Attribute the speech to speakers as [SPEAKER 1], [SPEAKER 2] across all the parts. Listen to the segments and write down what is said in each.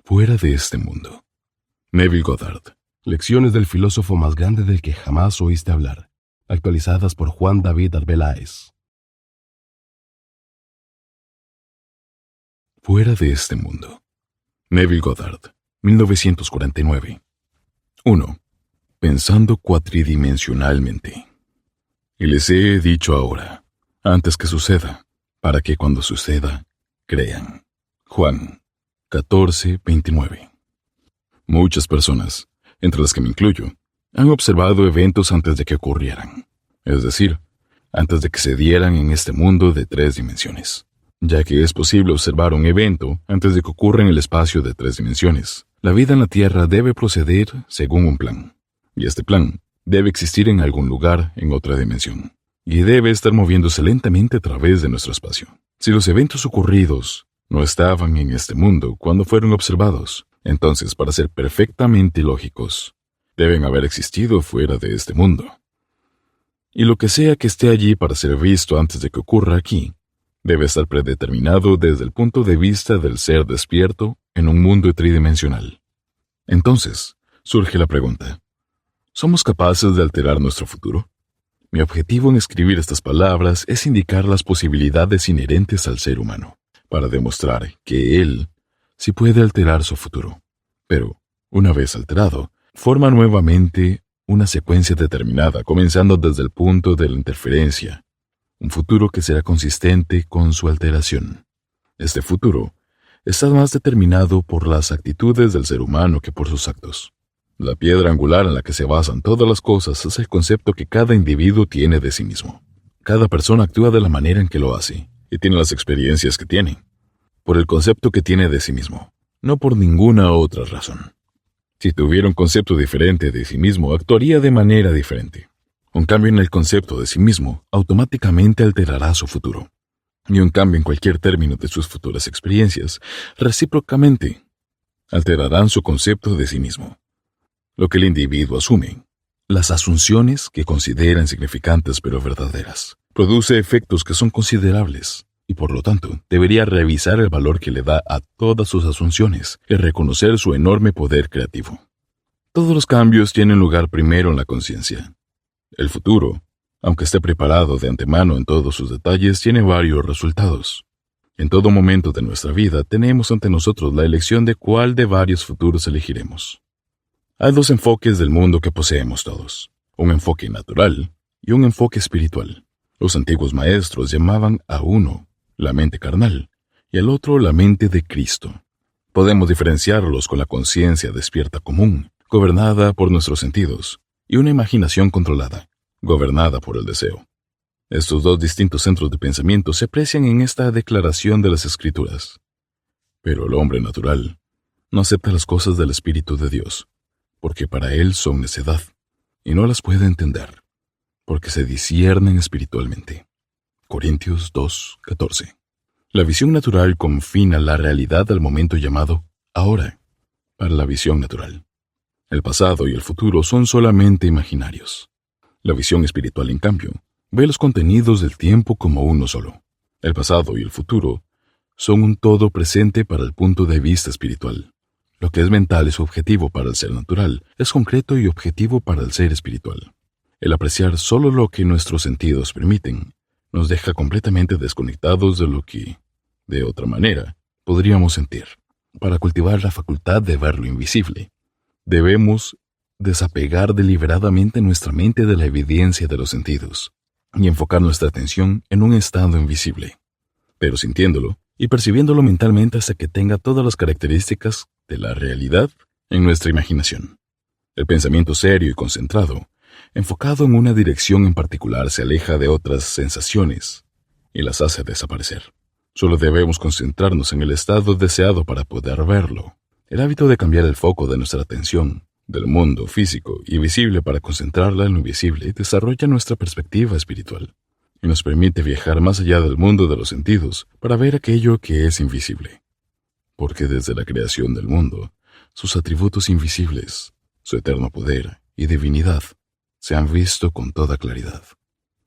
[SPEAKER 1] Fuera de este mundo. Neville Goddard. Lecciones del filósofo más grande del que jamás oíste hablar. Actualizadas por Juan David Arbeláez. Fuera de este mundo. Neville Goddard, 1949. 1. Pensando cuatridimensionalmente. Y les he dicho ahora, antes que suceda, para que cuando suceda, crean. Juan 14:29. Muchas personas, entre las que me incluyo, han observado eventos antes de que ocurrieran, es decir, antes de que se dieran en este mundo de 3 dimensiones. Ya que es posible observar un evento antes de que ocurra en el espacio de 3 dimensiones, la vida en la Tierra debe proceder según un plan, y este plan debe existir en algún lugar en otra dimensión, y debe estar moviéndose lentamente a través de nuestro espacio. Si los eventos ocurridos no estaban en este mundo cuando fueron observados, entonces, para ser perfectamente lógicos, deben haber existido fuera de este mundo. Y lo que sea que esté allí para ser visto antes de que ocurra aquí, debe estar predeterminado desde el punto de vista del ser despierto en un mundo tridimensional. Entonces, surge la pregunta: ¿somos capaces de alterar nuestro futuro? Mi objetivo en escribir estas palabras es indicar las posibilidades inherentes al ser humano, para demostrar que él sí puede alterar su futuro. Pero, una vez alterado, forma nuevamente una secuencia determinada, comenzando desde el punto de la interferencia, un futuro que será consistente con su alteración. Este futuro está más determinado por las actitudes del ser humano que por sus actos. La piedra angular en la que se basan todas las cosas es el concepto que cada individuo tiene de sí mismo. Cada persona actúa de la manera en que lo hace, y tiene las experiencias que tiene, por el concepto que tiene de sí mismo, no por ninguna otra razón. Si tuviera un concepto diferente de sí mismo, actuaría de manera diferente. Un cambio en el concepto de sí mismo automáticamente alterará su futuro. Y un cambio en cualquier término de sus futuras experiencias, recíprocamente, alterarán su concepto de sí mismo. Lo que el individuo asume, las asunciones que considera insignificantes pero verdaderas, produce efectos que son considerables, y por lo tanto debería revisar el valor que le da a todas sus asunciones y reconocer su enorme poder creativo. Todos los cambios tienen lugar primero en la conciencia. El futuro, aunque esté preparado de antemano en todos sus detalles, tiene varios resultados. En todo momento de nuestra vida tenemos ante nosotros la elección de cuál de varios futuros elegiremos. Hay 2 enfoques del mundo que poseemos todos, un enfoque natural y un enfoque espiritual. Los antiguos maestros llamaban a uno la mente carnal y al otro la mente de Cristo. Podemos diferenciarlos con la conciencia despierta común, gobernada por nuestros sentidos, y una imaginación controlada, gobernada por el deseo. Estos 2 distintos centros de pensamiento se aprecian en esta declaración de las Escrituras. Pero el hombre natural no acepta las cosas del Espíritu de Dios, porque para él son necedad, y no las puede entender, porque se disciernen espiritualmente. Corintios 2:14. La visión natural confina la realidad al momento llamado ahora, para la visión natural. El pasado y el futuro son solamente imaginarios. La visión espiritual, en cambio, ve los contenidos del tiempo como uno solo. El pasado y el futuro son un todo presente para el punto de vista espiritual. Lo que es mental es objetivo para el ser natural, es concreto y objetivo para el ser espiritual. El apreciar solo lo que nuestros sentidos permiten nos deja completamente desconectados de lo que, de otra manera, podríamos sentir. Para cultivar la facultad de ver lo invisible, debemos desapegar deliberadamente nuestra mente de la evidencia de los sentidos y enfocar nuestra atención en un estado invisible, pero sintiéndolo y percibiéndolo mentalmente hasta que tenga todas las características de la realidad en nuestra imaginación. El pensamiento serio y concentrado, enfocado en una dirección en particular, se aleja de otras sensaciones y las hace desaparecer. Solo debemos concentrarnos en el estado deseado para poder verlo. El hábito de cambiar el foco de nuestra atención del mundo físico y visible para concentrarla en lo invisible desarrolla nuestra perspectiva espiritual y nos permite viajar más allá del mundo de los sentidos para ver aquello que es invisible. Porque desde la creación del mundo, sus atributos invisibles, su eterno poder y divinidad se han visto con toda claridad.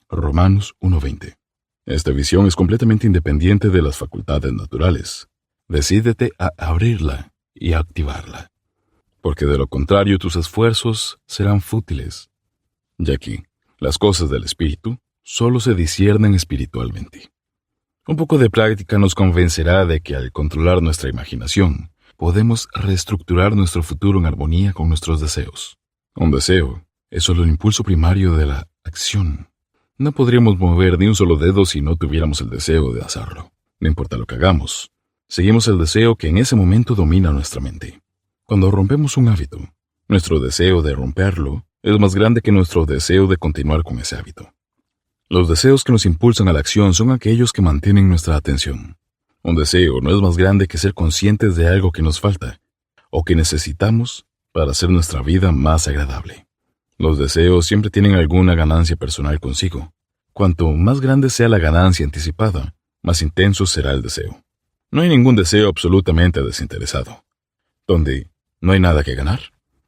[SPEAKER 1] Romanos 1:20. Esta visión es completamente independiente de las facultades naturales. Decídete a abrirla y activarla, porque de lo contrario tus esfuerzos serán fútiles, ya que las cosas del espíritu solo se disciernen espiritualmente. Un poco de práctica nos convencerá de que al controlar nuestra imaginación, podemos reestructurar nuestro futuro en armonía con nuestros deseos. Un deseo es solo el impulso primario de la acción. No podríamos mover ni un solo dedo si no tuviéramos el deseo de hacerlo. No importa lo que hagamos, seguimos el deseo que en ese momento domina nuestra mente. Cuando rompemos un hábito, nuestro deseo de romperlo es más grande que nuestro deseo de continuar con ese hábito. Los deseos que nos impulsan a la acción son aquellos que mantienen nuestra atención. Un deseo no es más grande que ser conscientes de algo que nos falta o que necesitamos para hacer nuestra vida más agradable. Los deseos siempre tienen alguna ganancia personal consigo. Cuanto más grande sea la ganancia anticipada, más intenso será el deseo. No hay ningún deseo absolutamente desinteresado. Donde no hay nada que ganar,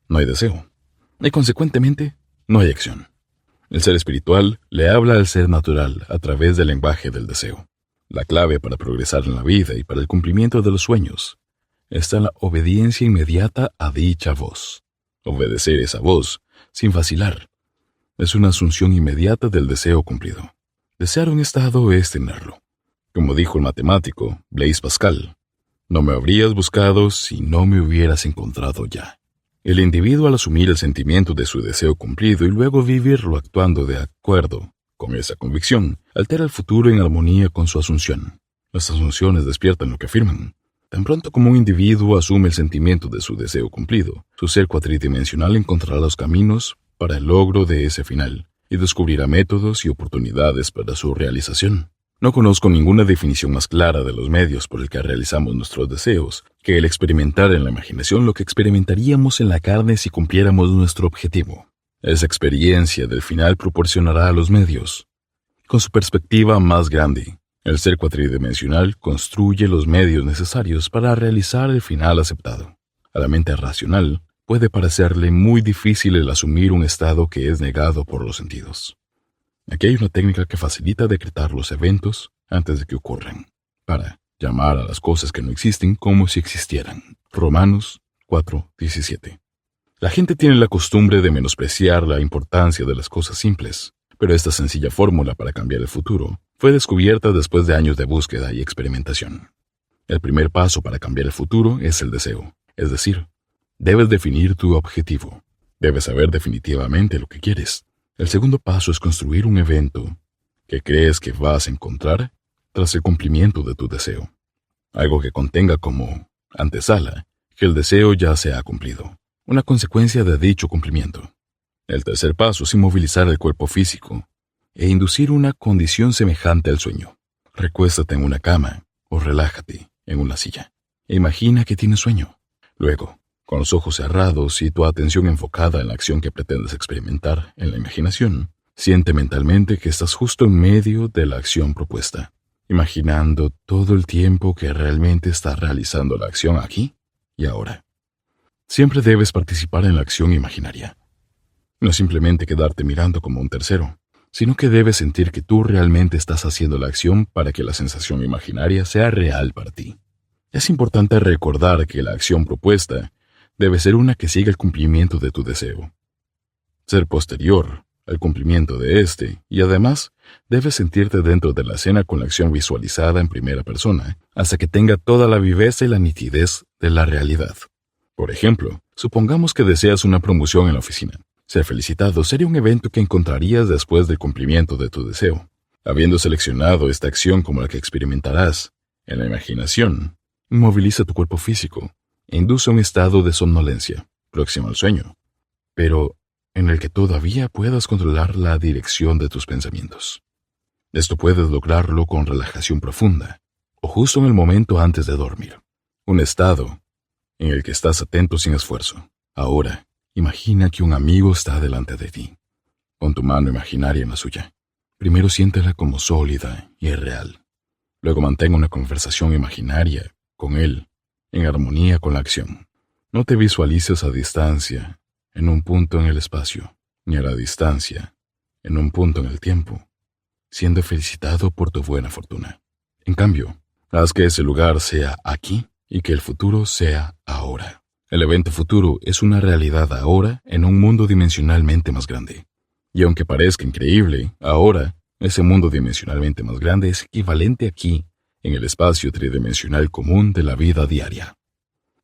[SPEAKER 1] no hay deseo. Y consecuentemente, no hay acción. El ser espiritual le habla al ser natural a través del lenguaje del deseo. La clave para progresar en la vida y para el cumplimiento de los sueños está en la obediencia inmediata a dicha voz. Obedecer esa voz, sin vacilar, es una asunción inmediata del deseo cumplido. Desear un estado es tenerlo. Como dijo el matemático Blaise Pascal, no me habrías buscado si no me hubieras encontrado ya. El individuo, al asumir el sentimiento de su deseo cumplido y luego vivirlo actuando de acuerdo con esa convicción, altera el futuro en armonía con su asunción. Las asunciones despiertan lo que afirman. Tan pronto como un individuo asume el sentimiento de su deseo cumplido, su ser cuatridimensional encontrará los caminos para el logro de ese final y descubrirá métodos y oportunidades para su realización. No conozco ninguna definición más clara de los medios por el que realizamos nuestros deseos que el experimentar en la imaginación lo que experimentaríamos en la carne si cumpliéramos nuestro objetivo. Esa experiencia del final proporcionará los medios. Con su perspectiva más grande, el ser cuatridimensional construye los medios necesarios para realizar el final aceptado. A la mente racional puede parecerle muy difícil el asumir un estado que es negado por los sentidos. Aquí hay una técnica que facilita decretar los eventos antes de que ocurran, para llamar a las cosas que no existen como si existieran. Romanos 4:17. La gente tiene la costumbre de menospreciar la importancia de las cosas simples, pero esta sencilla fórmula para cambiar el futuro fue descubierta después de años de búsqueda y experimentación. El primer paso para cambiar el futuro es el deseo, es decir, debes definir tu objetivo. Debes saber definitivamente lo que quieres. El segundo paso es construir un evento que crees que vas a encontrar tras el cumplimiento de tu deseo. Algo que contenga como antesala que el deseo ya se ha cumplido, una consecuencia de dicho cumplimiento. El tercer paso es inmovilizar el cuerpo físico e inducir una condición semejante al sueño. Recuéstate en una cama o relájate en una silla e imagina que tienes sueño. Luego, con los ojos cerrados y tu atención enfocada en la acción que pretendes experimentar en la imaginación, siente mentalmente que estás justo en medio de la acción propuesta, imaginando todo el tiempo que realmente estás realizando la acción aquí y ahora. Siempre debes participar en la acción imaginaria. No simplemente quedarte mirando como un tercero, sino que debes sentir que tú realmente estás haciendo la acción para que la sensación imaginaria sea real para ti. Es importante recordar que la acción propuesta debe ser una que siga el cumplimiento de tu deseo. Ser posterior al cumplimiento de este, y además, debes sentirte dentro de la escena con la acción visualizada en primera persona, hasta que tenga toda la viveza y la nitidez de la realidad. Por ejemplo, supongamos que deseas una promoción en la oficina. Ser felicitado sería un evento que encontrarías después del cumplimiento de tu deseo. Habiendo seleccionado esta acción como la que experimentarás en la imaginación, moviliza tu cuerpo físico e induce un estado de somnolencia, próximo al sueño, pero en el que todavía puedas controlar la dirección de tus pensamientos. Esto puedes lograrlo con relajación profunda, o justo en el momento antes de dormir. Un estado en el que estás atento sin esfuerzo. Ahora, imagina que un amigo está delante de ti. Pon tu mano imaginaria en la suya. Primero siéntela como sólida y real. Luego mantén una conversación imaginaria con él, en armonía con la acción. No te visualices a distancia, en un punto en el espacio, ni a la distancia, en un punto en el tiempo, siendo felicitado por tu buena fortuna. En cambio, haz que ese lugar sea aquí y que el futuro sea ahora. El evento futuro es una realidad ahora en un mundo dimensionalmente más grande. Y aunque parezca increíble, ahora, ese mundo dimensionalmente más grande es equivalente aquí, en el espacio tridimensional común de la vida diaria.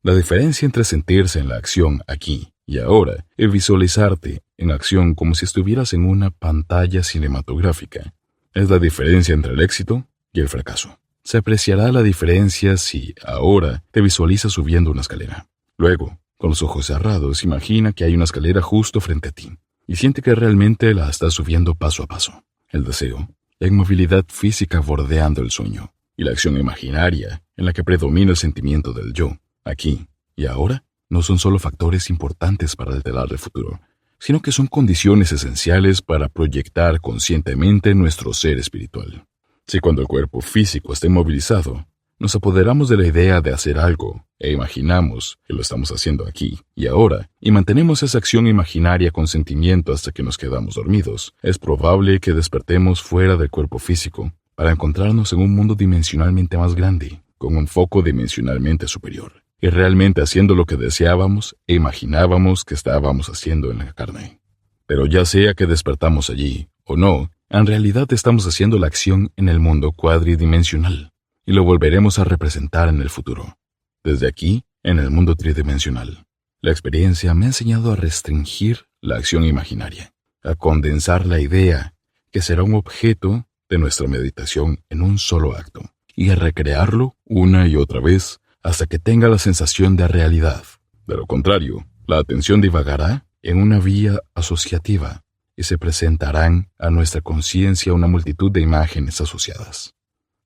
[SPEAKER 1] La diferencia entre sentirse en la acción aquí y ahora y visualizarte en acción como si estuvieras en una pantalla cinematográfica es la diferencia entre el éxito y el fracaso. Se apreciará la diferencia si ahora te visualizas subiendo una escalera. Luego, con los ojos cerrados, imagina que hay una escalera justo frente a ti y siente que realmente la estás subiendo paso a paso. El deseo, la inmovilidad física bordeando el sueño y la acción imaginaria en la que predomina el sentimiento del yo, aquí y ahora, no son solo factores importantes para alterar el futuro, sino que son condiciones esenciales para proyectar conscientemente nuestro ser espiritual. Si cuando el cuerpo físico está inmovilizado, nos apoderamos de la idea de hacer algo e imaginamos que lo estamos haciendo aquí y ahora y mantenemos esa acción imaginaria con sentimiento hasta que nos quedamos dormidos, es probable que despertemos fuera del cuerpo físico para encontrarnos en un mundo dimensionalmente más grande, con un foco dimensionalmente superior, y realmente haciendo lo que deseábamos e imaginábamos que estábamos haciendo en la carne. Pero ya sea que despertamos allí o no, en realidad estamos haciendo la acción en el mundo cuadridimensional y lo volveremos a representar en el futuro. Desde aquí, en el mundo tridimensional, la experiencia me ha enseñado a restringir la acción imaginaria, a condensar la idea que será un objeto de nuestra meditación en un solo acto y a recrearlo una y otra vez hasta que tenga la sensación de realidad. De lo contrario, la atención divagará en una vía asociativa y se presentarán a nuestra conciencia una multitud de imágenes asociadas.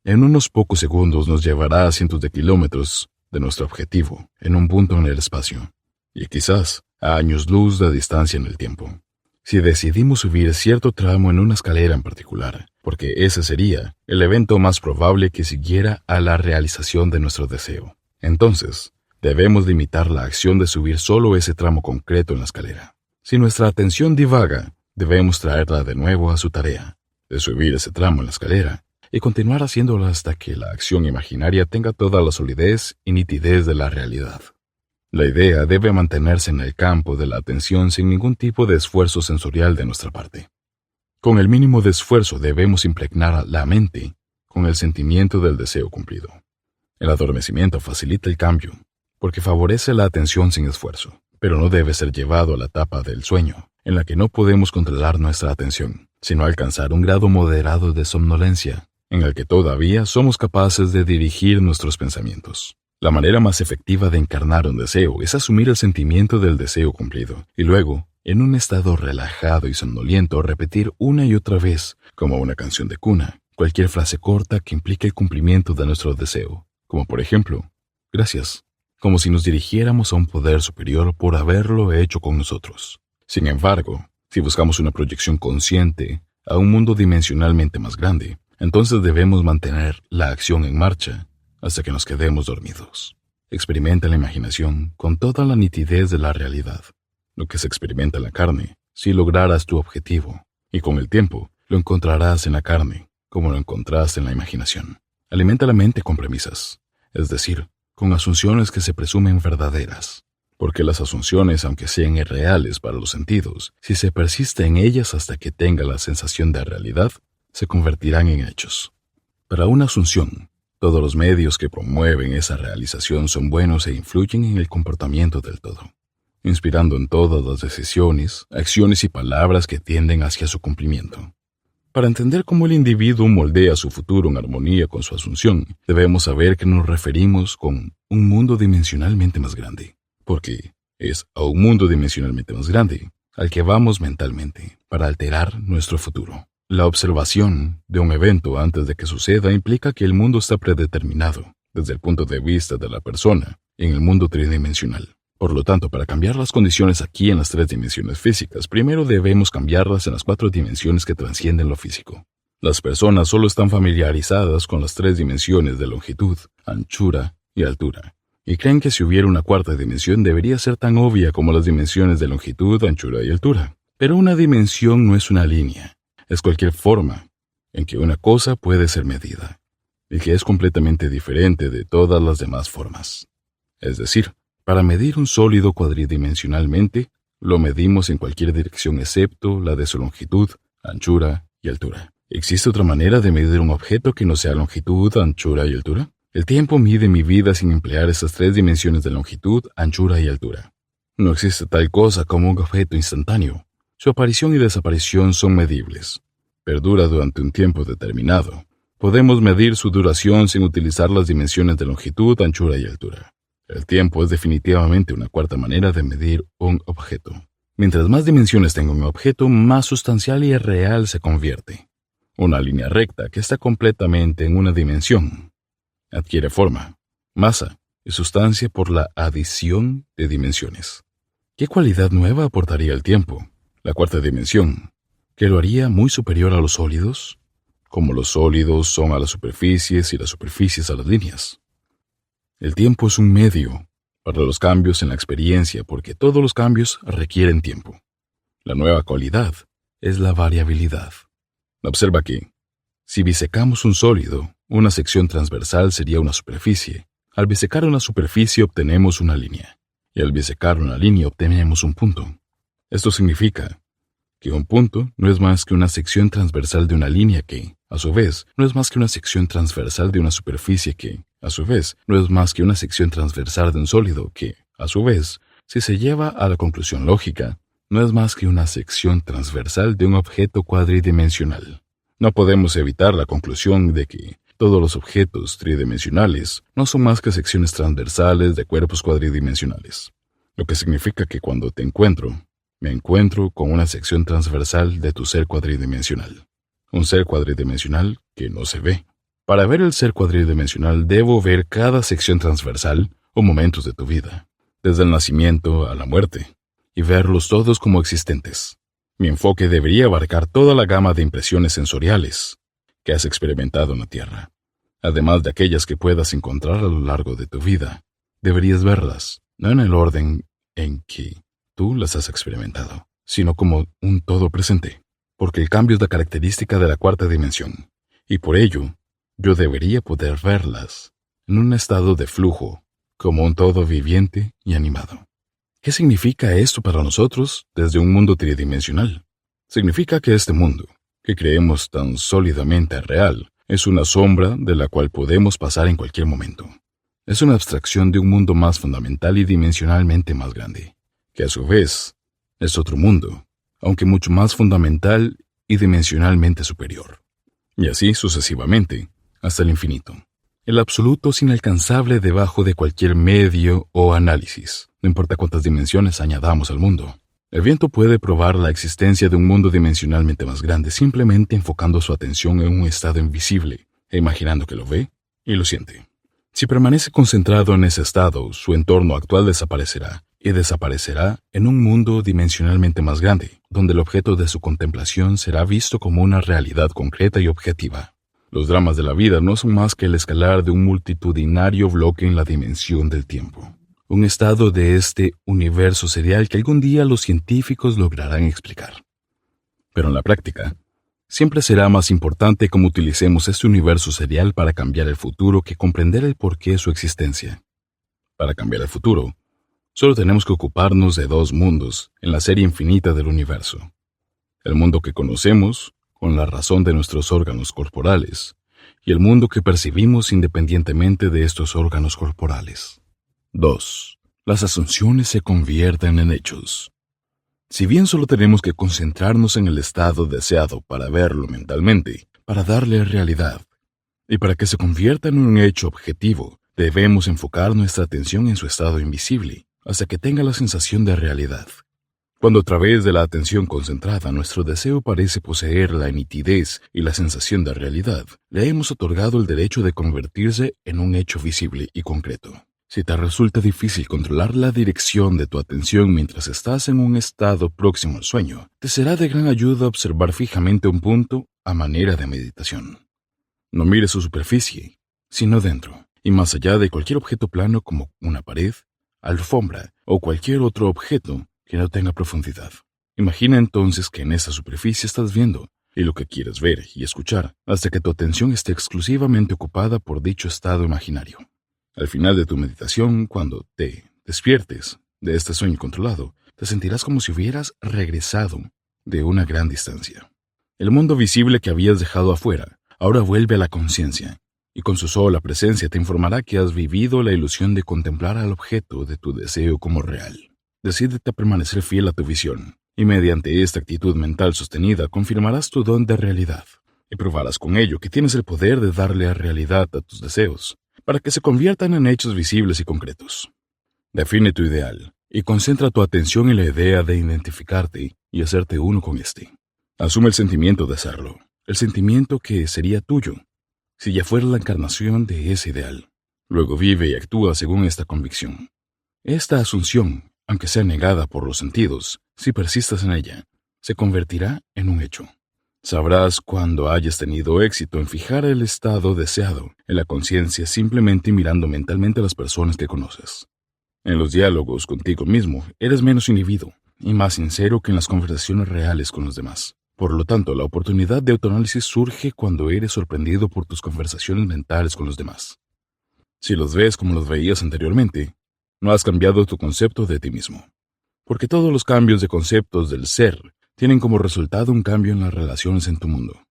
[SPEAKER 1] En unos pocos segundos nos llevará a cientos de kilómetros de nuestro objetivo, en un punto en el espacio, y quizás a años luz de distancia en el tiempo. Si decidimos subir cierto tramo en una escalera en particular, porque ese sería el evento más probable que siguiera a la realización de nuestro deseo, entonces debemos limitar la acción de subir solo ese tramo concreto en la escalera. Si nuestra atención divaga, debemos traerla de nuevo a su tarea, de subir ese tramo en la escalera, y continuar haciéndola hasta que la acción imaginaria tenga toda la solidez y nitidez de la realidad. La idea debe mantenerse en el campo de la atención sin ningún tipo de esfuerzo sensorial de nuestra parte. Con el mínimo de esfuerzo debemos impregnar la mente con el sentimiento del deseo cumplido. El adormecimiento facilita el cambio, porque favorece la atención sin esfuerzo, pero no debe ser llevado a la etapa del sueño, en la que no podemos controlar nuestra atención, sino alcanzar un grado moderado de somnolencia, en el que todavía somos capaces de dirigir nuestros pensamientos. La manera más efectiva de encarnar un deseo es asumir el sentimiento del deseo cumplido, y luego, en un estado relajado y somnoliento, repetir una y otra vez, como una canción de cuna, cualquier frase corta que implique el cumplimiento de nuestro deseo, como por ejemplo, gracias, como si nos dirigiéramos a un poder superior por haberlo hecho con nosotros. Sin embargo, si buscamos una proyección consciente a un mundo dimensionalmente más grande, entonces debemos mantener la acción en marcha hasta que nos quedemos dormidos. Experimenta la imaginación con toda la nitidez de la realidad, lo que se experimenta en la carne, si lograras tu objetivo, y con el tiempo lo encontrarás en la carne, como lo encontraste en la imaginación. Alimenta la mente con premisas, es decir, con asunciones que se presumen verdaderas, porque las asunciones, aunque sean irreales para los sentidos, si se persiste en ellas hasta que tenga la sensación de realidad, se convertirán en hechos. Para una asunción, todos los medios que promueven esa realización son buenos e influyen en el comportamiento del todo, inspirando en todas las decisiones, acciones y palabras que tienden hacia su cumplimiento. Para entender cómo el individuo moldea su futuro en armonía con su asunción, debemos saber que nos referimos con un mundo dimensionalmente más grande, porque es a un mundo dimensionalmente más grande al que vamos mentalmente para alterar nuestro futuro. La observación de un evento antes de que suceda implica que el mundo está predeterminado, desde el punto de vista de la persona, en el mundo tridimensional. Por lo tanto, para cambiar las condiciones aquí en las 3 dimensiones físicas, primero debemos cambiarlas en las 4 dimensiones que trascienden lo físico. Las personas solo están familiarizadas con las 3 dimensiones de longitud, anchura y altura, y creen que si hubiera una 4ª dimensión debería ser tan obvia como las dimensiones de longitud, anchura y altura. Pero una dimensión no es una línea. Es cualquier forma en que una cosa puede ser medida. y que es completamente diferente de todas las demás formas. Es decir, para medir un sólido cuadridimensionalmente, lo medimos en cualquier dirección excepto la de su longitud, anchura y altura. ¿Existe otra manera de medir un objeto que no sea longitud, anchura y altura? El tiempo mide mi vida sin emplear esas tres dimensiones de longitud, anchura y altura. No existe tal cosa como un objeto instantáneo. Su aparición y desaparición son medibles. Perdura durante un tiempo determinado. Podemos medir su duración sin utilizar las dimensiones de longitud, anchura y altura. El tiempo es definitivamente una cuarta manera de medir un objeto. Mientras más dimensiones tenga un objeto, más sustancial y real se convierte. Una línea recta que está completamente en una dimensión adquiere forma, masa y sustancia por la adición de dimensiones. ¿Qué cualidad nueva aportaría el tiempo? La cuarta dimensión, que lo haría muy superior a los sólidos, como los sólidos son a las superficies y las superficies a las líneas. El tiempo es un medio para los cambios en la experiencia porque todos los cambios requieren tiempo. La nueva cualidad es la variabilidad. Observa que, si bisecamos un sólido, una sección transversal sería una superficie. Al bisecar una superficie obtenemos una línea, y al bisecar una línea obtenemos un punto. Esto significa que un punto no es más que una sección transversal de una línea que, a su vez, no es más que una sección transversal de una superficie que, a su vez, no es más que una sección transversal de un sólido que, a su vez, si se lleva a la conclusión lógica, no es más que una sección transversal de un objeto cuadridimensional. No podemos evitar la conclusión de que todos los objetos tridimensionales no son más que secciones transversales de cuerpos cuadridimensionales, lo que significa que cuando te encuentro, me encuentro con una sección transversal de tu ser cuadridimensional. Un ser cuadridimensional que no se ve. Para ver el ser cuadridimensional debo ver cada sección transversal o momentos de tu vida, desde el nacimiento a la muerte, y verlos todos como existentes. Mi enfoque debería abarcar toda la gama de impresiones sensoriales que has experimentado en la Tierra, además de aquellas que puedas encontrar a lo largo de tu vida. Deberías verlas, no en el orden en que tú las has experimentado, sino como un todo presente, porque el cambio es la característica de la cuarta dimensión, y por ello, yo debería poder verlas en un estado de flujo, como un todo viviente y animado. ¿Qué significa esto para nosotros desde un mundo tridimensional? Significa que este mundo, que creemos tan sólidamente real, es una sombra de la cual podemos pasar en cualquier momento. Es una abstracción de un mundo más fundamental y dimensionalmente más grande, que a su vez es otro mundo, aunque mucho más fundamental y dimensionalmente superior. Y así sucesivamente, hasta el infinito. El absoluto es inalcanzable debajo de cualquier medio o análisis, no importa cuántas dimensiones añadamos al mundo. El viento puede probar la existencia de un mundo dimensionalmente más grande simplemente enfocando su atención en un estado invisible e imaginando que lo ve y lo siente. Si permanece concentrado en ese estado, su entorno actual desaparecerá, y desaparecerá en un mundo dimensionalmente más grande, donde el objeto de su contemplación será visto como una realidad concreta y objetiva. Los dramas de la vida no son más que el escalar de un multitudinario bloque en la dimensión del tiempo. Un estado de este universo serial que algún día los científicos lograrán explicar. Pero en la práctica, siempre será más importante cómo utilicemos este universo serial para cambiar el futuro que comprender el porqué de su existencia. Para cambiar el futuro, solo tenemos que ocuparnos de dos mundos en la serie infinita del universo. El mundo que conocemos, con la razón de nuestros órganos corporales, y el mundo que percibimos independientemente de estos órganos corporales. 2. Las asunciones se convierten en hechos. Si bien solo tenemos que concentrarnos en el estado deseado para verlo mentalmente, para darle realidad, y para que se convierta en un hecho objetivo, debemos enfocar nuestra atención en su estado invisible, hasta que tenga la sensación de realidad. Cuando a través de la atención concentrada nuestro deseo parece poseer la nitidez y la sensación de realidad, le hemos otorgado el derecho de convertirse en un hecho visible y concreto. Si te resulta difícil controlar la dirección de tu atención mientras estás en un estado próximo al sueño, te será de gran ayuda observar fijamente un punto a manera de meditación. No mires su superficie, sino dentro, y más allá de cualquier objeto plano como una pared, alfombra o cualquier otro objeto que no tenga profundidad. Imagina entonces que en esa superficie estás viendo, y lo que quieres ver y escuchar, hasta que tu atención esté exclusivamente ocupada por dicho estado imaginario. Al final de tu meditación, cuando te despiertes de este sueño controlado, te sentirás como si hubieras regresado de una gran distancia. El mundo visible que habías dejado afuera ahora vuelve a la conciencia, y con su sola presencia te informará que has vivido la ilusión de contemplar al objeto de tu deseo como real. Decídete a permanecer fiel a tu visión, y mediante esta actitud mental sostenida confirmarás tu don de realidad, y probarás con ello que tienes el poder de darle realidad a tus deseos, para que se conviertan en hechos visibles y concretos. Define tu ideal, y concentra tu atención en la idea de identificarte y hacerte uno con este. Asume el sentimiento de hacerlo, el sentimiento que sería tuyo, si ya fuera la encarnación de ese ideal. Luego vive y actúa según esta convicción. Esta asunción, aunque sea negada por los sentidos, si persistes en ella, se convertirá en un hecho. Sabrás cuando hayas tenido éxito en fijar el estado deseado en la conciencia simplemente mirando mentalmente a las personas que conoces. En los diálogos contigo mismo eres menos inhibido y más sincero que en las conversaciones reales con los demás. Por lo tanto, la oportunidad de autoanálisis surge cuando eres sorprendido por tus conversaciones mentales con los demás. Si los ves como los veías anteriormente, no has cambiado tu concepto de ti mismo. Porque todos los cambios de conceptos del ser tienen como resultado un cambio en las relaciones en tu mundo.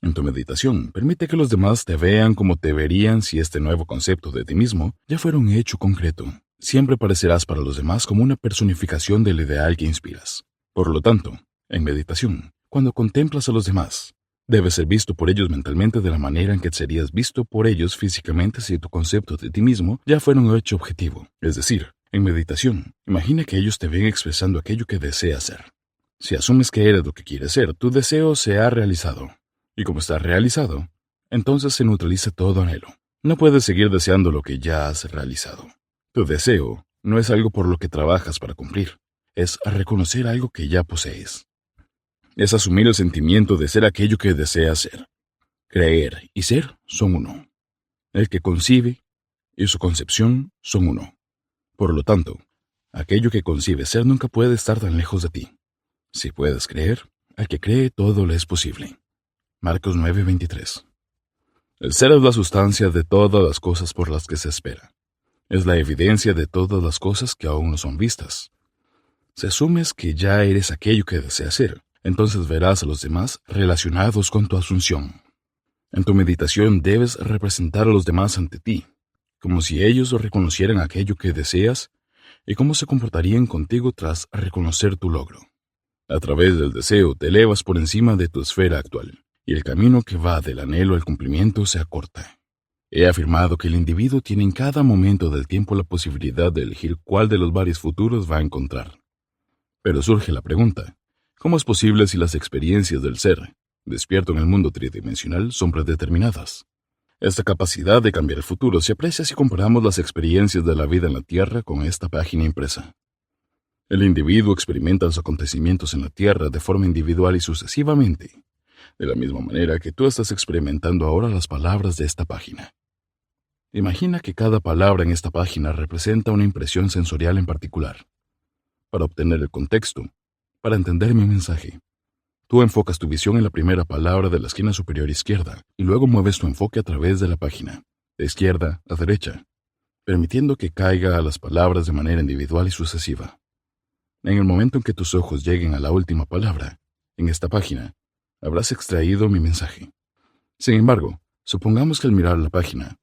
[SPEAKER 1] En tu meditación, permite que los demás te vean como te verían si este nuevo concepto de ti mismo ya fuera un hecho concreto. Siempre parecerás para los demás como una personificación del ideal que inspiras. Por lo tanto, en meditación, cuando contemplas a los demás, debes ser visto por ellos mentalmente de la manera en que serías visto por ellos físicamente si tu concepto de ti mismo ya fuera un hecho objetivo. Es decir, en meditación, imagina que ellos te ven expresando aquello que deseas ser. Si asumes que eres lo que quieres ser, tu deseo se ha realizado. Y como está realizado, entonces se neutraliza todo anhelo. No puedes seguir deseando lo que ya has realizado. Tu deseo no es algo por lo que trabajas para cumplir, es reconocer algo que ya posees. Es asumir el sentimiento de ser aquello que deseas ser. Creer y ser son uno. El que concibe y su concepción son uno. Por lo tanto, aquello que concibe ser nunca puede estar tan lejos de ti. Si puedes creer, al que cree todo le es posible. Marcos 9:23. El ser es la sustancia de todas las cosas por las que se espera. Es la evidencia de todas las cosas que aún no son vistas. Si asumes que ya eres aquello que deseas ser, entonces verás a los demás relacionados con tu asunción. En tu meditación debes representar a los demás ante ti, como si ellos reconocieran aquello que deseas y cómo se comportarían contigo tras reconocer tu logro. A través del deseo te elevas por encima de tu esfera actual, y el camino que va del anhelo al cumplimiento se acorta. He afirmado que el individuo tiene en cada momento del tiempo la posibilidad de elegir cuál de los varios futuros va a encontrar. Pero surge la pregunta, ¿cómo es posible si las experiencias del ser, despierto en el mundo tridimensional, son predeterminadas? Esta capacidad de cambiar el futuro se aprecia si comparamos las experiencias de la vida en la Tierra con esta página impresa. El individuo experimenta los acontecimientos en la Tierra de forma individual y sucesivamente, de la misma manera que tú estás experimentando ahora las palabras de esta página. Imagina que cada palabra en esta página representa una impresión sensorial en particular. Para obtener el contexto, para entender mi mensaje, tú enfocas tu visión en la primera palabra de la esquina superior izquierda y luego mueves tu enfoque a través de la página, de izquierda a derecha, permitiendo que caiga a las palabras de manera individual y sucesiva. En el momento en que tus ojos lleguen a la última palabra, en esta página, habrás extraído mi mensaje. Sin embargo, supongamos que al mirar la página,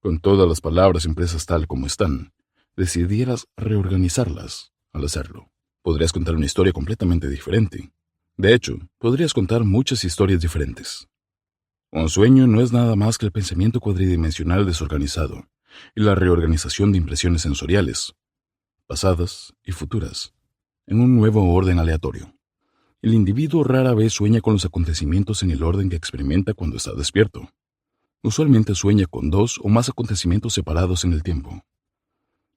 [SPEAKER 1] con todas las palabras impresas tal como están, decidieras reorganizarlas. Al hacerlo, podrías contar una historia completamente diferente. De hecho, podrías contar muchas historias diferentes. Un sueño no es nada más que el pensamiento cuadridimensional desorganizado y la reorganización de impresiones sensoriales, pasadas y futuras, en un nuevo orden aleatorio. El individuo rara vez sueña con los acontecimientos en el orden que experimenta cuando está despierto. Usualmente sueña con dos o más acontecimientos separados en el tiempo,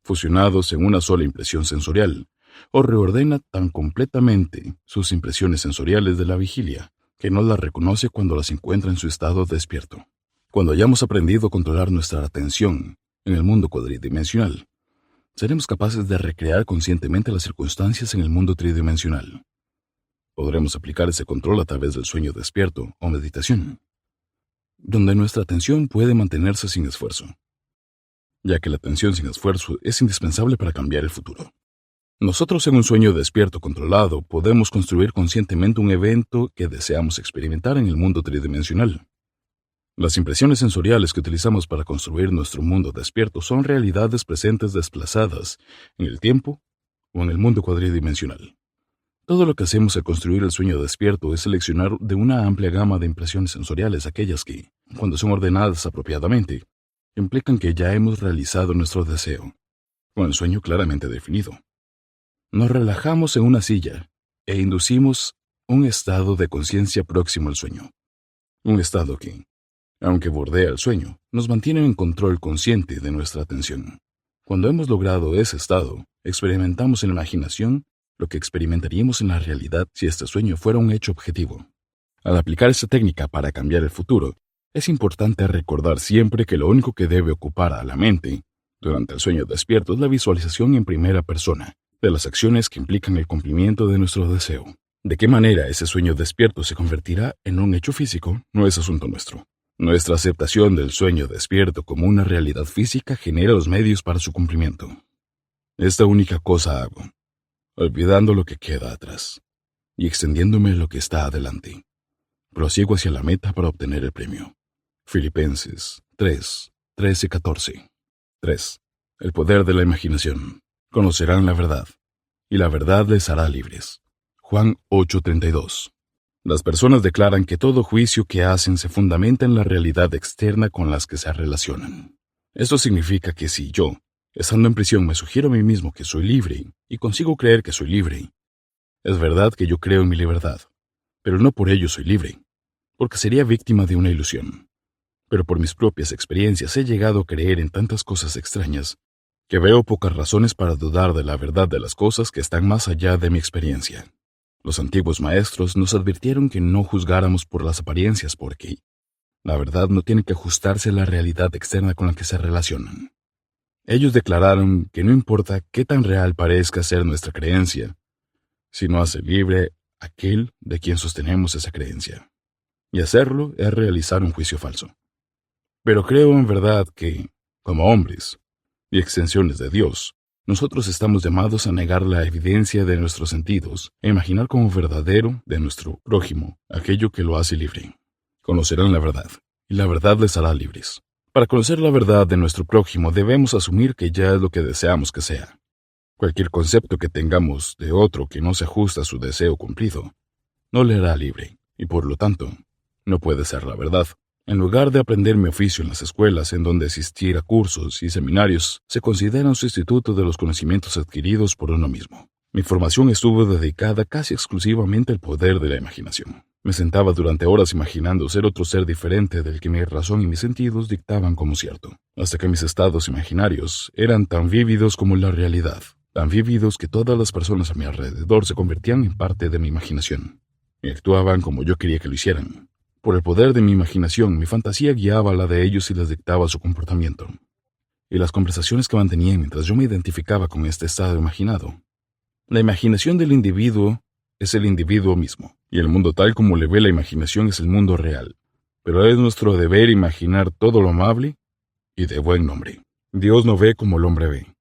[SPEAKER 1] fusionados en una sola impresión sensorial, o reordena tan completamente sus impresiones sensoriales de la vigilia que no las reconoce cuando las encuentra en su estado despierto. Cuando hayamos aprendido a controlar nuestra atención en el mundo cuadridimensional, seremos capaces de recrear conscientemente las circunstancias en el mundo tridimensional. Podremos aplicar ese control a través del sueño despierto o meditación, donde nuestra atención puede mantenerse sin esfuerzo, ya que la atención sin esfuerzo es indispensable para cambiar el futuro. Nosotros en un sueño despierto controlado podemos construir conscientemente un evento que deseamos experimentar en el mundo tridimensional. Las impresiones sensoriales que utilizamos para construir nuestro mundo despierto son realidades presentes desplazadas en el tiempo o en el mundo cuadridimensional. Todo lo que hacemos al construir el sueño despierto es seleccionar de una amplia gama de impresiones sensoriales aquellas que, cuando son ordenadas apropiadamente, implican que ya hemos realizado nuestro deseo, con el sueño claramente definido. Nos relajamos en una silla e inducimos un estado de conciencia próximo al sueño. Un estado que, aunque bordea el sueño, nos mantiene en control consciente de nuestra atención. Cuando hemos logrado ese estado, experimentamos en la imaginación lo que experimentaríamos en la realidad si este sueño fuera un hecho objetivo. Al aplicar esta técnica para cambiar el futuro, es importante recordar siempre que lo único que debe ocupar a la mente durante el sueño despierto es la visualización en primera persona de las acciones que implican el cumplimiento de nuestro deseo. De qué manera ese sueño despierto se convertirá en un hecho físico no es asunto nuestro. Nuestra aceptación del sueño despierto como una realidad física genera los medios para su cumplimiento. Esta única cosa hago, olvidando lo que queda atrás y extendiéndome lo que está adelante. Prosigo hacia la meta para obtener el premio. Filipenses 3, 13-14. 3. El poder de la imaginación. Conocerán la verdad, y la verdad les hará libres. Juan 8:32. Las personas declaran que todo juicio que hacen se fundamenta en la realidad externa con las que se relacionan. Esto significa que si yo, estando en prisión, me sugiero a mí mismo que soy libre y consigo creer que soy libre, es verdad que yo creo en mi libertad, pero no por ello soy libre, porque sería víctima de una ilusión. Pero por mis propias experiencias he llegado a creer en tantas cosas extrañas que veo pocas razones para dudar de la verdad de las cosas que están más allá de mi experiencia. Los antiguos maestros nos advirtieron que no juzgáramos por las apariencias porque la verdad no tiene que ajustarse a la realidad externa con la que se relacionan. Ellos declararon que no importa qué tan real parezca ser nuestra creencia, sino hace libre aquel de quien sostenemos esa creencia. Y hacerlo es realizar un juicio falso. Pero creo en verdad que, como hombres y extensiones de Dios, nosotros estamos llamados a negar la evidencia de nuestros sentidos e imaginar como verdadero de nuestro prójimo aquello que lo hace libre. Conocerán la verdad, y la verdad les hará libres. Para conocer la verdad de nuestro prójimo debemos asumir que ya es lo que deseamos que sea. Cualquier concepto que tengamos de otro que no se ajusta a su deseo cumplido, no le hará libre, y por lo tanto, no puede ser la verdad. En lugar de aprender mi oficio en las escuelas en donde asistir a cursos y seminarios, se considera un sustituto de los conocimientos adquiridos por uno mismo. Mi formación estuvo dedicada casi exclusivamente al poder de la imaginación. Me sentaba durante horas imaginando ser otro ser diferente del que mi razón y mis sentidos dictaban como cierto, hasta que mis estados imaginarios eran tan vívidos como la realidad, tan vívidos que todas las personas a mi alrededor se convertían en parte de mi imaginación, y actuaban como yo quería que lo hicieran. Por el poder de mi imaginación, mi fantasía guiaba la de ellos y les dictaba su comportamiento. Y las conversaciones que mantenían mientras yo me identificaba con este estado imaginado. La imaginación del individuo es el individuo mismo, y el mundo tal como le ve la imaginación es el mundo real. Pero es nuestro deber imaginar todo lo amable y de buen nombre. Dios no ve como el hombre ve,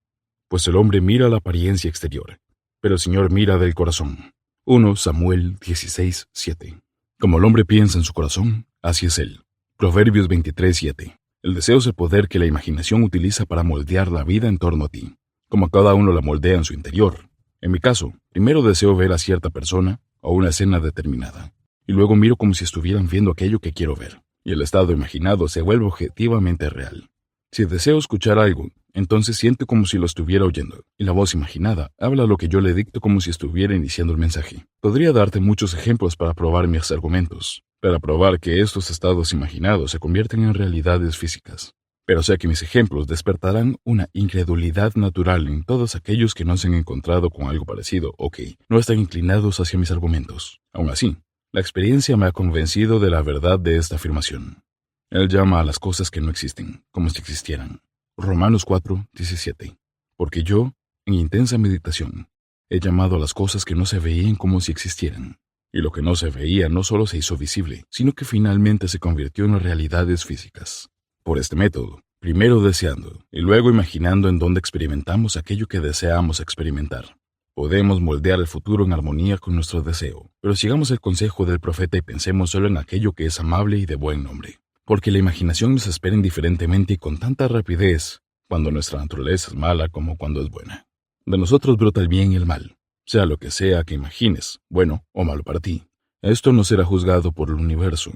[SPEAKER 1] pues el hombre mira la apariencia exterior, pero el Señor mira del corazón. 1 Samuel 16:7. Como el hombre piensa en su corazón, así es él. Proverbios 23:7. El deseo es el poder que la imaginación utiliza para moldear la vida en torno a ti, como cada uno la moldea en su interior. En mi caso, primero deseo ver a cierta persona o una escena determinada, y luego miro como si estuvieran viendo aquello que quiero ver, y el estado imaginado se vuelve objetivamente real. Si deseo escuchar algo, entonces siento como si lo estuviera oyendo, y la voz imaginada habla lo que yo le dicto como si estuviera iniciando el mensaje. Podría darte muchos ejemplos para probar mis argumentos, para probar que estos estados imaginados se convierten en realidades físicas. Pero sé que mis ejemplos despertarán una incredulidad natural en todos aquellos que no se han encontrado con algo parecido o que no están inclinados hacia mis argumentos. Aún así, la experiencia me ha convencido de la verdad de esta afirmación. Él llama a las cosas que no existen, como si existieran. Romanos 4:17. Porque yo, en intensa meditación, he llamado a las cosas que no se veían como si existieran. Y lo que no se veía no solo se hizo visible, sino que finalmente se convirtió en realidades físicas. Por este método, primero deseando y luego imaginando en dónde experimentamos aquello que deseamos experimentar, podemos moldear el futuro en armonía con nuestro deseo. Pero sigamos el consejo del profeta y pensemos solo en aquello que es amable y de buen nombre. Porque la imaginación nos espera indiferentemente y con tanta rapidez, cuando nuestra naturaleza es mala como cuando es buena. De nosotros brota el bien y el mal, sea lo que sea que imagines, bueno o malo para ti. Esto no será juzgado por el universo,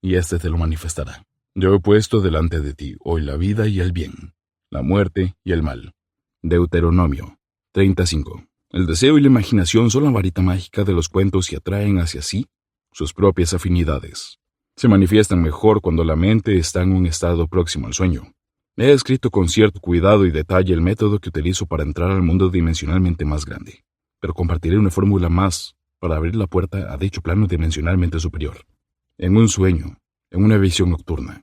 [SPEAKER 1] y éste te lo manifestará. Yo he puesto delante de ti hoy la vida y el bien, la muerte y el mal. Deuteronomio 35. El deseo y la imaginación son la varita mágica de los cuentos y atraen hacia sí sus propias afinidades. Se manifiestan mejor cuando la mente está en un estado próximo al sueño. He escrito con cierto cuidado y detalle el método que utilizo para entrar al mundo dimensionalmente más grande, pero compartiré una fórmula más para abrir la puerta a dicho plano dimensionalmente superior. En un sueño, en una visión nocturna,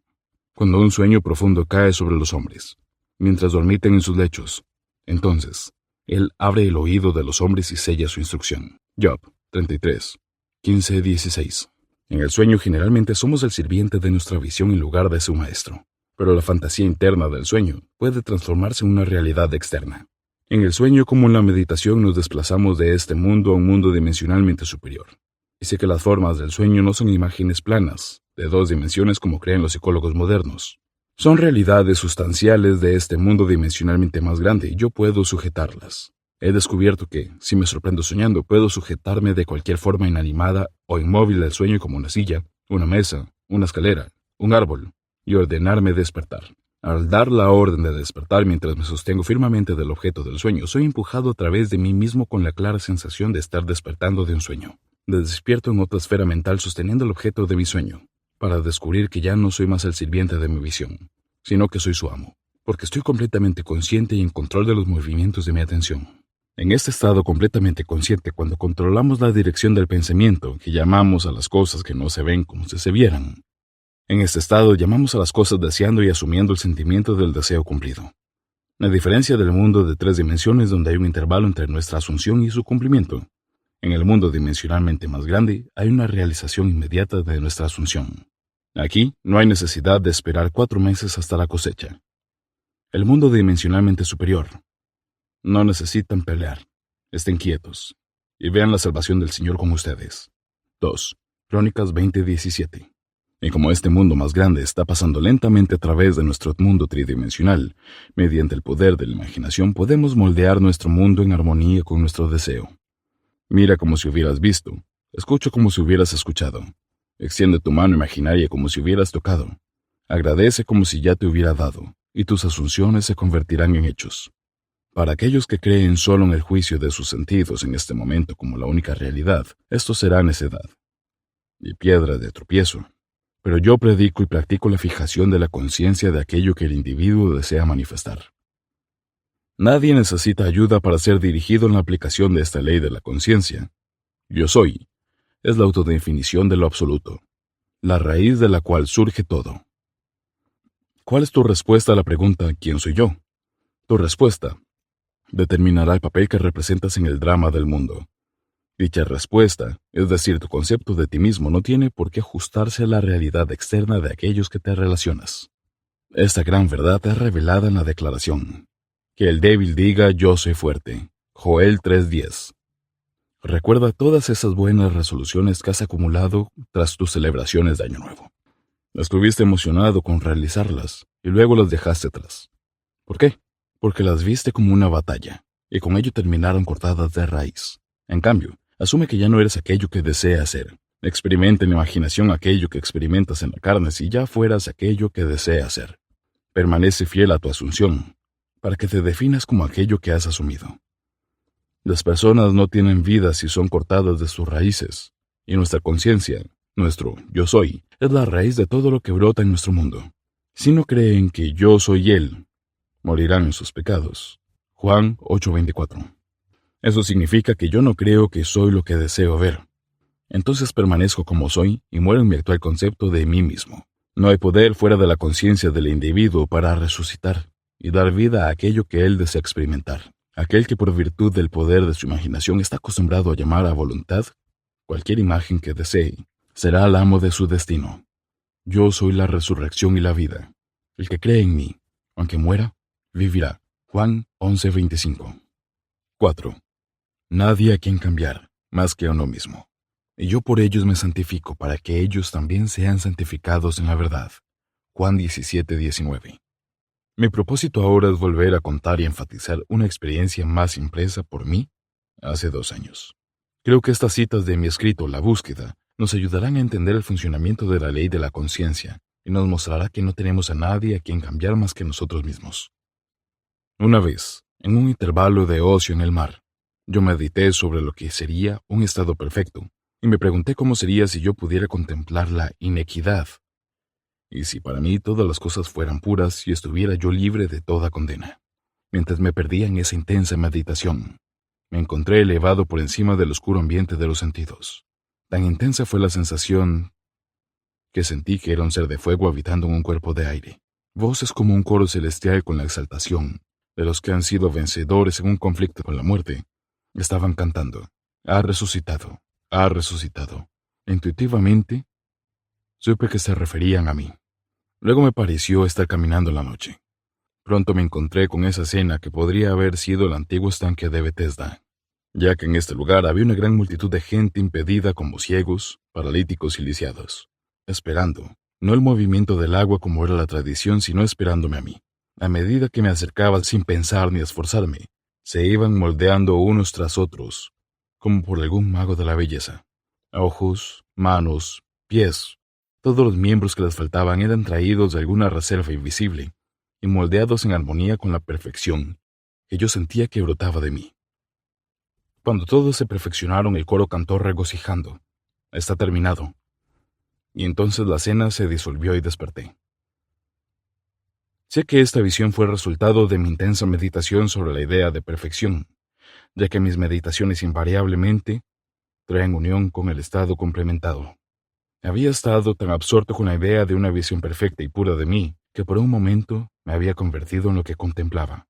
[SPEAKER 1] cuando un sueño profundo cae sobre los hombres, mientras dormiten en sus lechos, entonces, Él abre el oído de los hombres y sella su instrucción. Job 33, 15-16. En el sueño generalmente somos el sirviente de nuestra visión en lugar de su maestro, pero la fantasía interna del sueño puede transformarse en una realidad externa. En el sueño como en la meditación nos desplazamos de este mundo a un mundo dimensionalmente superior. Dice que las formas del sueño no son imágenes planas, de dos dimensiones como creen los psicólogos modernos. Son realidades sustanciales de este mundo dimensionalmente más grande y yo puedo sujetarlas. He descubierto que, si me sorprendo soñando, puedo sujetarme de cualquier forma inanimada o inmóvil del sueño como una silla, una mesa, una escalera, un árbol, y ordenarme despertar. Al dar la orden de despertar mientras me sostengo firmemente del objeto del sueño, soy empujado a través de mí mismo con la clara sensación de estar despertando de un sueño. Despierto en otra esfera mental sosteniendo el objeto de mi sueño, para descubrir que ya no soy más el sirviente de mi visión, sino que soy su amo, porque estoy completamente consciente y en control de los movimientos de mi atención. En este estado completamente consciente, cuando controlamos la dirección del pensamiento, que llamamos a las cosas que no se ven como si se vieran. En este estado llamamos a las cosas deseando y asumiendo el sentimiento del deseo cumplido. A diferencia del mundo de 3 dimensiones donde hay un intervalo entre nuestra asunción y su cumplimiento, en el mundo dimensionalmente más grande hay una realización inmediata de nuestra asunción. Aquí no hay necesidad de esperar 4 meses hasta la cosecha. El mundo dimensionalmente superior. No necesitan pelear. Estén quietos y vean la salvación del Señor con ustedes. 2. Crónicas 20:17. Y como este mundo más grande está pasando lentamente a través de nuestro mundo tridimensional, mediante el poder de la imaginación podemos moldear nuestro mundo en armonía con nuestro deseo. Mira como si hubieras visto, escucha como si hubieras escuchado, extiende tu mano imaginaria como si hubieras tocado, agradece como si ya te hubiera dado, y tus asunciones se convertirán en hechos. Para aquellos que creen solo en el juicio de sus sentidos en este momento como la única realidad, esto será necedad y piedra de tropiezo. Pero yo predico y practico la fijación de la conciencia de aquello que el individuo desea manifestar. Nadie necesita ayuda para ser dirigido en la aplicación de esta ley de la conciencia. Yo soy, es la autodefinición de lo absoluto, la raíz de la cual surge todo. ¿Cuál es tu respuesta a la pregunta ¿quién soy yo? Tu respuesta determinará el papel que representas en el drama del mundo. Dicha respuesta, es decir, tu concepto de ti mismo, no tiene por qué ajustarse a la realidad externa de aquellos que te relacionas. Esta gran verdad es revelada en la declaración. Que el débil diga yo soy fuerte. Joel 3:10. Recuerda todas esas buenas resoluciones que has acumulado tras tus celebraciones de Año Nuevo. Estuviste emocionado con realizarlas y luego las dejaste atrás. ¿Por qué? Porque las viste como una batalla y con ello terminaron cortadas de raíz. En cambio, asume que ya no eres aquello que deseas ser. Experimenta en la imaginación aquello que experimentas en la carne si ya fueras aquello que deseas ser. Permanece fiel a tu asunción, para que te definas como aquello que has asumido. Las personas no tienen vida si son cortadas de sus raíces, y nuestra conciencia, nuestro yo soy, es la raíz de todo lo que brota en nuestro mundo. Si no creen que yo soy Él, morirán en sus pecados. Juan 8:24. Eso significa que yo no creo que soy lo que deseo ver. Entonces permanezco como soy y muero en mi actual concepto de mí mismo. No hay poder fuera de la conciencia del individuo para resucitar y dar vida a aquello que él desea experimentar. Aquel que por virtud del poder de su imaginación está acostumbrado a llamar a voluntad, Cualquier imagen que desee será el amo de su destino. Yo soy la resurrección y la vida. El que cree en mí, aunque muera, vivirá. Juan 11:25. 4. Nadie a quien cambiar, más que a uno mismo. Y yo por ellos me santifico, para que ellos también sean santificados en la verdad. Juan 17:19. Mi propósito ahora es volver a contar y enfatizar una experiencia más impresa por mí hace 2 años. Creo que estas citas de mi escrito, La Búsqueda, nos ayudarán a entender el funcionamiento de la ley de la conciencia y nos mostrará que no tenemos a nadie a quien cambiar más que nosotros mismos. Una vez, en un intervalo de ocio en el mar, yo medité sobre lo que sería un estado perfecto y me pregunté cómo sería si yo pudiera contemplar la inequidad y si para mí todas las cosas fueran puras y estuviera yo libre de toda condena. Mientras me perdía en esa intensa meditación, me encontré elevado por encima del oscuro ambiente de los sentidos. Tan intensa fue la sensación que sentí que era un ser de fuego habitando en un cuerpo de aire. Voces como un coro celestial con la exaltación de los que han sido vencedores en un conflicto con la muerte estaban cantando: ha resucitado, ha resucitado. Intuitivamente, supe que se referían a mí. Luego me pareció estar caminando en la noche. Pronto me encontré con esa escena que podría haber sido el antiguo estanque de Bethesda, ya que en este lugar había una gran multitud de gente impedida como ciegos, paralíticos y lisiados, esperando, no el movimiento del agua como era la tradición, sino esperándome a mí. A medida que me acercaba sin pensar ni esforzarme, se iban moldeando unos tras otros, como por algún mago de la belleza. Ojos, manos, pies, todos los miembros que les faltaban eran traídos de alguna reserva invisible y moldeados en armonía con la perfección que yo sentía que brotaba de mí. Cuando todos se perfeccionaron, el coro cantó regocijando: está terminado. Y entonces la cena se disolvió y desperté. Sé que esta visión fue resultado de mi intensa meditación sobre la idea de perfección, ya que mis meditaciones invariablemente traen unión con el estado complementado. Había estado tan absorto con la idea de una visión perfecta y pura de mí, que por un momento me había convertido en lo que contemplaba.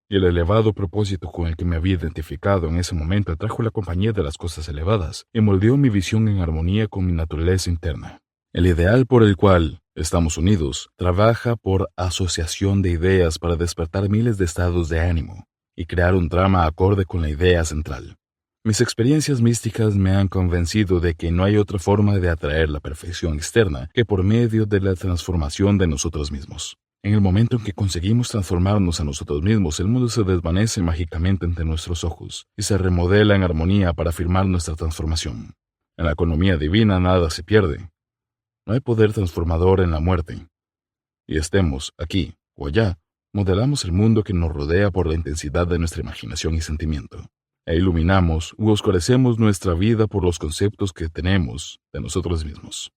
[SPEAKER 1] Y el elevado propósito con el que me había identificado en ese momento atrajo la compañía de las cosas elevadas y moldeó mi visión en armonía con mi naturaleza interna. El ideal por el cual estamos unidos trabaja por asociación de ideas para despertar miles de estados de ánimo y crear un drama acorde con la idea central. Mis experiencias místicas me han convencido de que no hay otra forma de atraer la perfección externa que por medio de la transformación de nosotros mismos. En el momento en que conseguimos transformarnos a nosotros mismos, el mundo se desvanece mágicamente ante nuestros ojos y se remodela en armonía para afirmar nuestra transformación. En la economía divina nada se pierde. No hay poder transformador en la muerte. Y estemos aquí o allá, modelamos el mundo que nos rodea por la intensidad de nuestra imaginación y sentimiento. E iluminamos u oscurecemos nuestra vida por los conceptos que tenemos de nosotros mismos.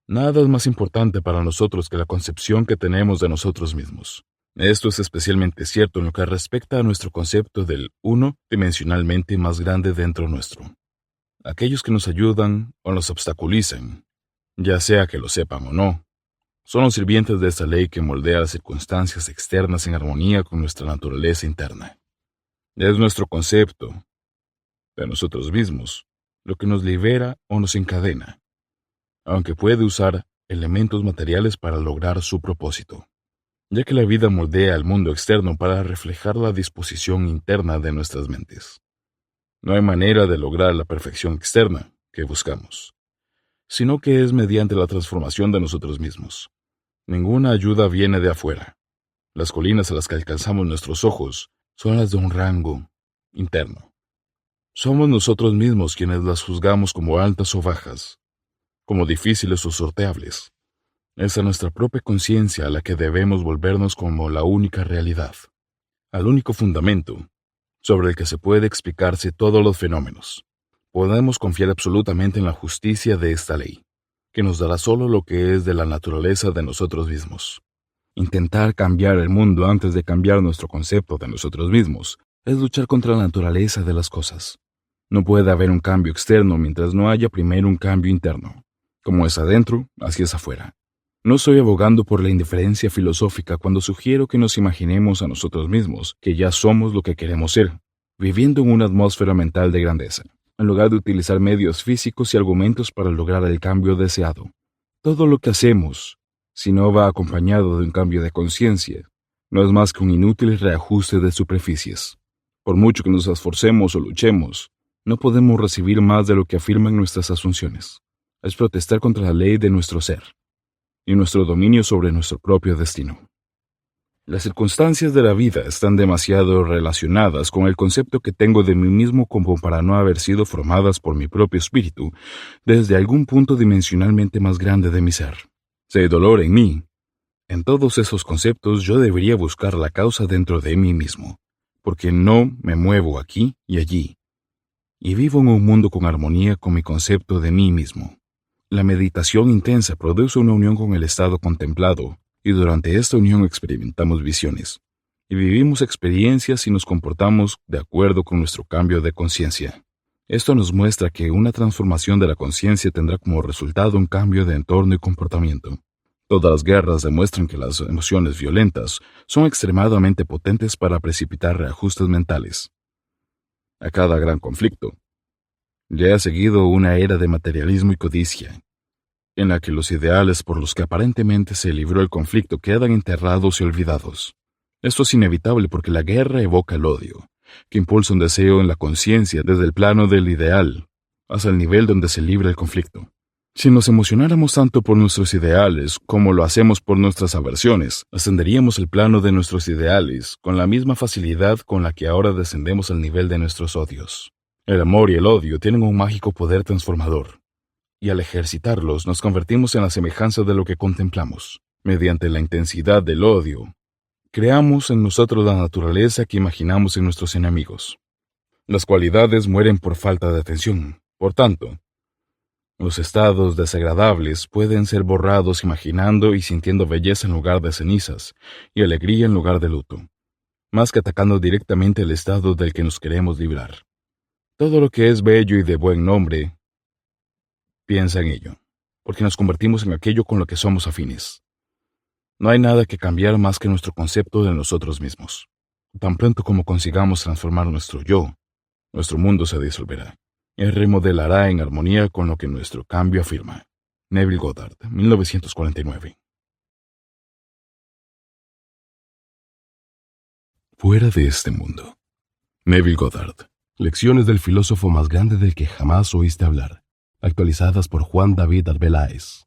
[SPEAKER 1] Nada es más importante para nosotros que la concepción que tenemos de nosotros mismos. Esto es especialmente cierto en lo que respecta a nuestro concepto del uno dimensionalmente más grande dentro nuestro. Aquellos que nos ayudan o nos obstaculizan, ya sea que lo sepan o no, son los sirvientes de esta ley que moldea las circunstancias externas en armonía con nuestra naturaleza interna. Es nuestro concepto de nosotros mismos lo que nos libera o nos encadena, aunque puede usar elementos materiales para lograr su propósito, ya que la vida moldea el mundo externo para reflejar la disposición interna de nuestras mentes. No hay manera de lograr la perfección externa que buscamos, sino que es mediante la transformación de nosotros mismos. Ninguna ayuda viene de afuera. Las colinas a las que alcanzamos nuestros ojos son las de un rango interno. Somos nosotros mismos quienes las juzgamos como altas o bajas, como difíciles o sorteables. Es a nuestra propia conciencia a la que debemos volvernos como la única realidad, al único fundamento sobre el que se puede explicarse todos los fenómenos. Podemos confiar absolutamente en la justicia de esta ley, que nos dará solo lo que es de la naturaleza de nosotros mismos. Intentar cambiar el mundo antes de cambiar nuestro concepto de nosotros mismos es luchar contra la naturaleza de las cosas. No puede haber un cambio externo mientras no haya primero un cambio interno. Como es adentro, así es afuera. No estoy abogando por la indiferencia filosófica cuando sugiero que nos imaginemos a nosotros mismos que ya somos lo que queremos ser, viviendo en una atmósfera mental de grandeza. en lugar de utilizar medios físicos y argumentos para lograr el cambio deseado. Todo lo que hacemos, si no va acompañado de un cambio de conciencia, no es más que un inútil reajuste de superficies. Por mucho que nos esforcemos o luchemos, no podemos recibir más de lo que afirman nuestras asunciones. Es protestar contra la ley de nuestro ser y nuestro dominio sobre nuestro propio destino. Las circunstancias de la vida están demasiado relacionadas con el concepto que tengo de mí mismo como para no haber sido formadas por mi propio espíritu desde algún punto dimensionalmente más grande de mi ser. Si hay dolor en mí, en todos esos conceptos yo debería buscar la causa dentro de mí mismo, porque no me muevo aquí y allí, y vivo en un mundo con armonía con mi concepto de mí mismo. La meditación intensa produce una unión con el estado contemplado, y durante esta unión experimentamos visiones, y vivimos experiencias y nos comportamos de acuerdo con nuestro cambio de conciencia. Esto nos muestra que una transformación de la conciencia tendrá como resultado un cambio de entorno y comportamiento. Todas las guerras demuestran que las emociones violentas son extremadamente potentes para precipitar reajustes mentales. A cada gran conflicto le ha seguido una era de materialismo y codicia, en la que los ideales por los que aparentemente se libró el conflicto quedan enterrados y olvidados. Esto es inevitable porque la guerra evoca el odio, que impulsa un deseo en la conciencia desde el plano del ideal hasta el nivel donde se libra el conflicto. Si nos emocionáramos tanto por nuestros ideales como lo hacemos por nuestras aversiones, ascenderíamos el plano de nuestros ideales con la misma facilidad con la que ahora descendemos al nivel de nuestros odios. El amor y el odio tienen un mágico poder transformador, y al ejercitarlos nos convertimos en la semejanza de lo que contemplamos. Mediante la intensidad del odio, creamos en nosotros la naturaleza que imaginamos en nuestros enemigos. Las cualidades mueren por falta de atención. Por tanto, los estados desagradables pueden ser borrados imaginando y sintiendo belleza en lugar de cenizas y alegría en lugar de luto, más que atacando directamente el estado del que nos queremos librar. Todo lo que es bello y de buen nombre, piensa en ello, porque nos convertimos en aquello con lo que somos afines. No hay nada que cambiar más que nuestro concepto de nosotros mismos. Tan pronto como consigamos transformar nuestro yo, nuestro mundo se disolverá y remodelará en armonía con lo que nuestro cambio afirma. Neville Goddard, 1949. Fuera de este mundo. Neville Goddard. Lecciones del filósofo más grande del que jamás oíste hablar. Actualizadas por Juan David Arbeláez.